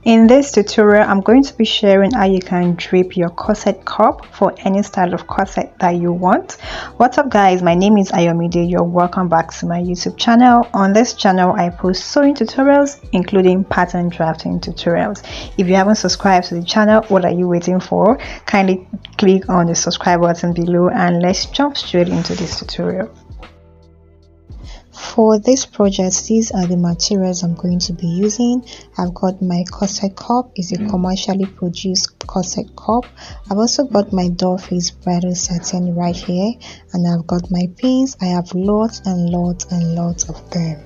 In this tutorial, I'm going to be sharing how you can drape your corset cup for any style of corset that you want. What's up guys, my name is Ayomide. You're welcome back to my YouTube channel. On this channel, I post sewing tutorials including pattern drafting tutorials. If you haven't subscribed to the channel, what are you waiting for? Kindly click on the subscribe button below and let's jump straight into this tutorial. For this project, these are the materials I'm going to be using. I've got my corset cup, is a commercially produced corset cup. I've also got my doll face bridal satin right here, and I've got my pins. I have lots and lots and lots of them.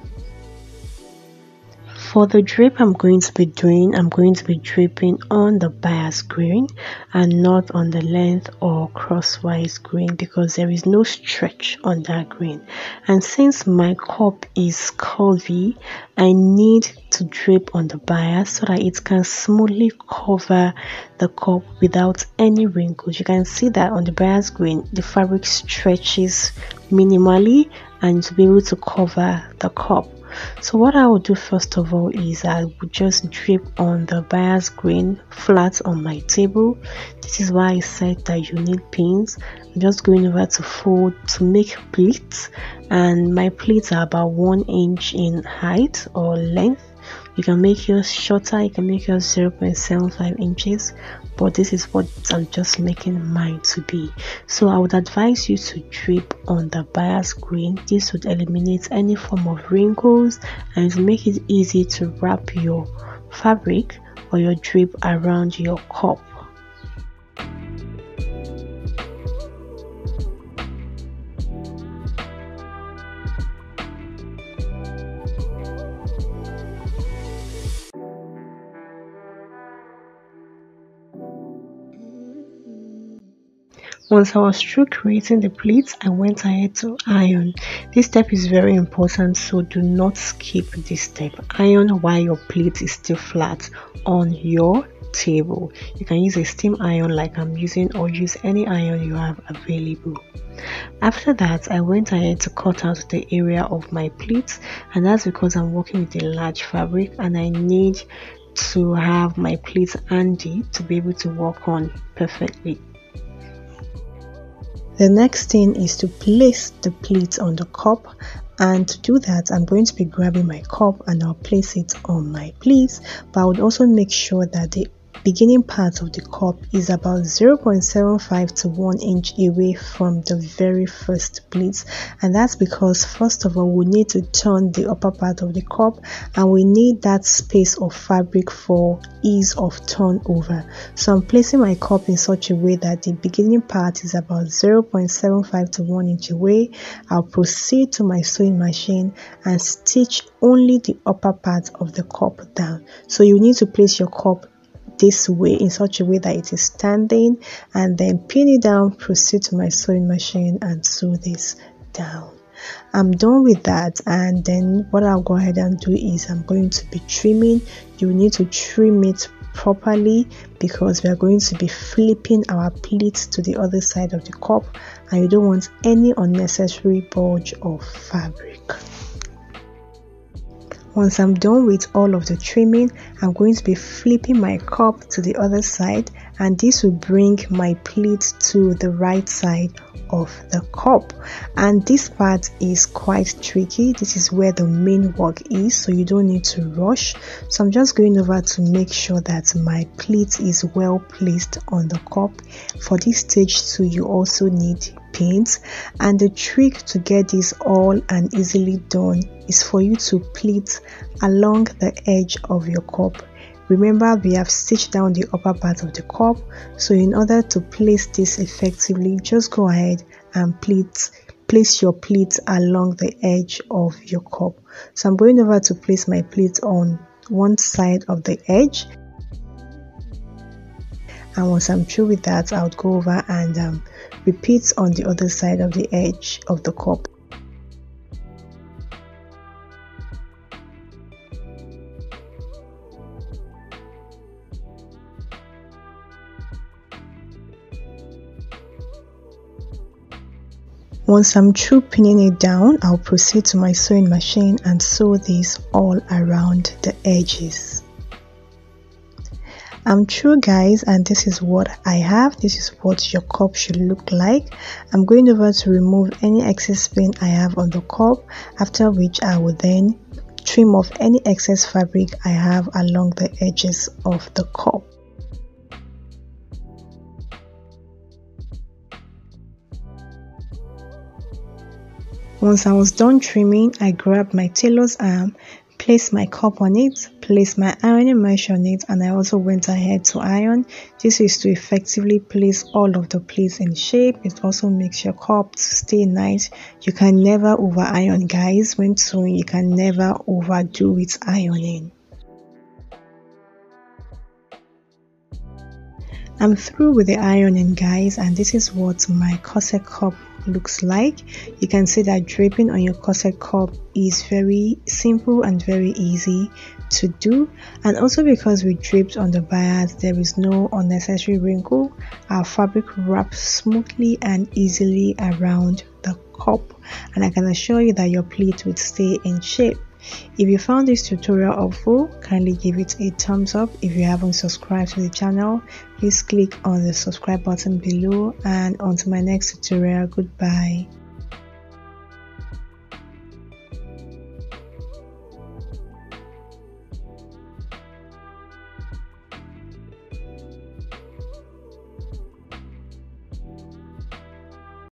For the drape I'm going to be doing, I'm going to be draping on the bias grain and not on the length or crosswise grain because there is no stretch on that grain. And since my cup is curvy, I need to drape on the bias so that it can smoothly cover the cup without any wrinkles. You can see that on the bias grain, the fabric stretches minimally and to be able to cover the cup. So what I will do first of all is I will just drape on the bias grain flat on my table. This is why I said that you need pins. I'm just going over to fold to make pleats, and my pleats are about 1 inch in height or length. You can make yours shorter, you can make yours 0.75 inches, but this is what I'm just making mine to be. So I would advise you to drape on the bias grain. This would eliminate any form of wrinkles and to make it easy to wrap your fabric or your drape around your cup. Once I was through creating the pleats, I went ahead to iron. This step is very important, so do not skip this step. Iron while your pleat is still flat on your table. You can use a steam iron like I'm using or use any iron you have available. After that, I went ahead to cut out the area of my pleats, and that's because I'm working with a large fabric and I need to have my pleats handy to be able to work on perfectly. The next thing is to place the pleats on the cup, and to do that I'm going to be grabbing my cup and I'll place it on my pleats, but I would also make sure that the beginning part of the cup is about 0.75 to 1 inch away from the very first pleats, and that's because first of all we need to turn the upper part of the cup and we need that space of fabric for ease of turnover. So I'm placing my cup in such a way that the beginning part is about 0.75 to 1 inch away. I'll proceed to my sewing machine and stitch only the upper part of the cup down. So you need to place your cup this way in such a way that it is standing, and then pin it down, proceed to my sewing machine and sew this down. I'm done with that, and then what I'll go ahead and do is I'm going to be trimming. You need to trim it properly because we are going to be flipping our pleats to the other side of the cup and you don't want any unnecessary bulge of fabric. Once I'm done with all of the trimming, I'm going to be flipping my cup to the other side, and this will bring my pleat to the right side of the cup. And this part is quite tricky. This is where the main work is, so you don't need to rush. So I'm just going over to make sure that my pleat is well placed on the cup. For this stage too, you also need pins, and the trick to get this all and easily done is for you to pleat along the edge of your cup. Remember, we have stitched down the upper part of the cup, so in order to place this effectively, just go ahead and place your pleat along the edge of your cup. So I'm going over to place my pleat on one side of the edge, and once I'm through with that, I'll go over and repeat on the other side of the edge of the cup. Once I'm through pinning it down, I'll proceed to my sewing machine and sew this all around the edges. I'm through, guys, and this is what I have. This is what your cup should look like. I'm going over to remove any excess paint I have on the cup, after which I will then trim off any excess fabric I have along the edges of the cup. Once I was done trimming, I grabbed my tailor's arm, placed my cup on it, placed my ironing mesh on it, and I also went ahead to iron. This is to effectively place all of the pleats in shape. It also makes your cup to stay nice. You can never over iron, guys. When sewing, you can never overdo with ironing. I'm through with the ironing, guys, and this is what my corset cup looks like. You can see that draping on your corset cup is very simple and very easy to do, and also because we draped on the bias, there is no unnecessary wrinkle. Our fabric wraps smoothly and easily around the cup, and I can assure you that your pleat will stay in shape. If you found this tutorial helpful, kindly give it a thumbs up. If you haven't subscribed to the channel, please click on the subscribe button below, and on to my next tutorial. Goodbye.